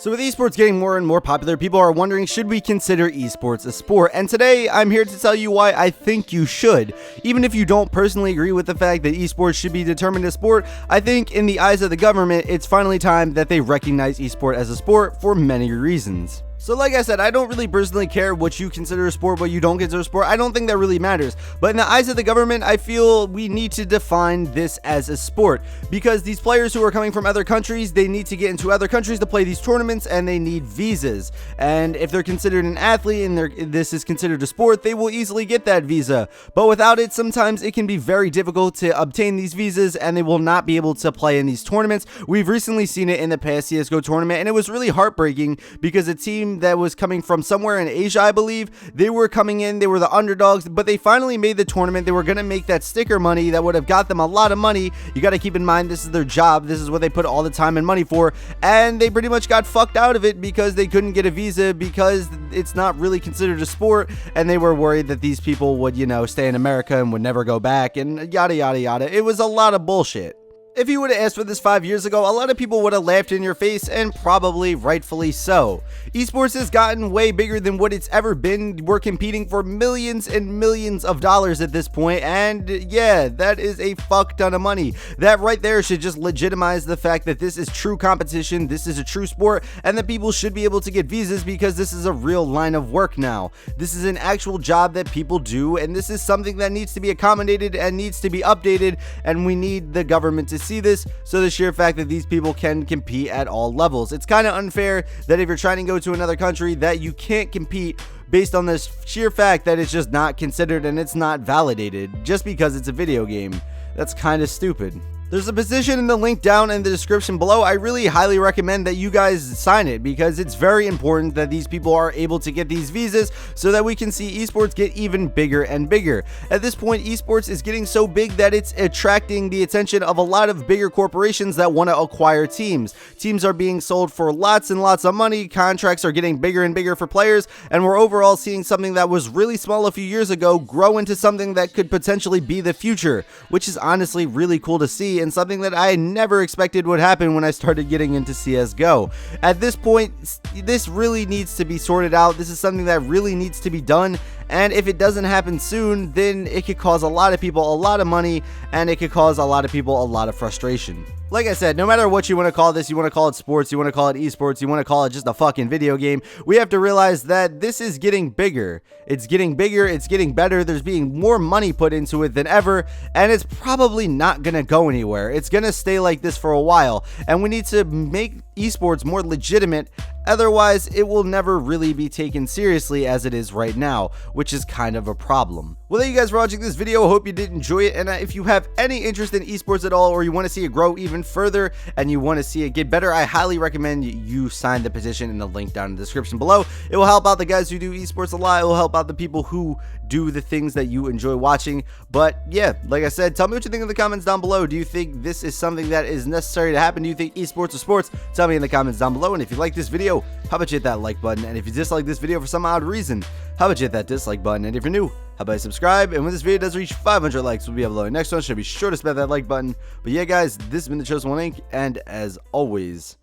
So with esports getting more and more popular, people are wondering, should we consider esports a sport? And today, I'm here to tell you why I think you should. Even if you don't personally agree with the fact that esports should be determined a sport, I think in the eyes of the government, it's finally time that they recognize esport as a sport for many reasons. So like I said, I don't really personally care what you consider a sport, what you don't consider a sport. I don't think that really matters. But in the eyes of the government, I feel we need to define this as a sport, because these players who are coming from other countries, they need to get into other countries to play these tournaments, and they need visas. And if they're considered an athlete and this is considered a sport, they will easily get that visa. But without it, sometimes it can be very difficult to obtain these visas, and they will not be able to play in these tournaments. We've recently seen it in the past CSGO tournament, and it was really heartbreaking because a team that was coming from somewhere in Asia, I believe, they were coming in, they were the underdogs, but they finally made the tournament. They were going to make that sticker money that would have got them a lot of money. You got to keep in mind, this is their job, this is what they put all the time and money for, and they pretty much got fucked out of it because they couldn't get a visa because it's not really considered a sport, and they were worried that these people would, you know, stay in America and would never go back, and yada yada yada. It was a lot of bullshit. If you would have asked for this 5 years ago, a lot of people would have laughed in your face, and probably rightfully so. Esports has gotten way bigger than what it's ever been. We're competing for millions and millions of dollars at this point, and yeah, that is a fuck ton of money. That right there should just legitimize the fact that this is true competition, this is a true sport, and that people should be able to get visas because this is a real line of work now. This is an actual job that people do, and this is something that needs to be accommodated and needs to be updated, and we need the government to see this, so the sheer fact that these people can compete at all levels. It's kind of unfair that if you're trying to go to another country that you can't compete based on this sheer fact that it's just not considered and it's not validated just because it's a video game. That's kind of stupid. There's a petition in the link down in the description below. I really highly recommend that you guys sign it because it's very important that these people are able to get these visas so that we can see esports get even bigger and bigger. At this point, esports is getting so big that it's attracting the attention of a lot of bigger corporations that want to acquire teams. Teams are being sold for lots and lots of money, contracts are getting bigger and bigger for players, and we're overall seeing something that was really small a few years ago grow into something that could potentially be the future, which is honestly really cool to see, and something that I never expected would happen when I started getting into CSGO. At this point, this really needs to be sorted out. This is something that really needs to be done, and if it doesn't happen soon, then it could cause a lot of people a lot of money, and it could cause a lot of people a lot of frustration. Like I said, no matter what you want to call this, you want to call it sports, you want to call it esports, you want to call it just a fucking video game, we have to realize that this is getting bigger. It's getting bigger, it's getting better, there's being more money put into it than ever, and it's probably not going to go anywhere. It's going to stay like this for a while, and we need to make esports more legitimate. Otherwise, it will never really be taken seriously as it is right now, which is kind of a problem. Well, thank you guys for watching this video. I hope you did enjoy it, and if you have any interest in esports at all, or you want to see it grow even further and you want to see it get better, I highly recommend you sign the petition in the link down in the description below. It will help out the guys who do esports a lot. It will help out the people who do the things that you enjoy watching. But yeah, like I said, tell me what you think in the comments down below. Do you think this is something that is necessary to happen? Do you think esports are sports? Tell me in the comments down below. And if you like this video, how about you hit that like button? And if you dislike this video for some odd reason, how about you hit that dislike button? And if you're new, how about you subscribe? And when this video does reach 500 likes, we'll be below. Next one, should be sure to smash that like button. But yeah, guys, this has been the Chosen One Inc. And as always,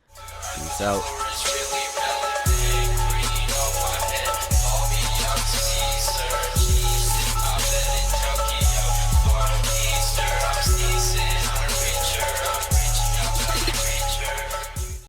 peace out.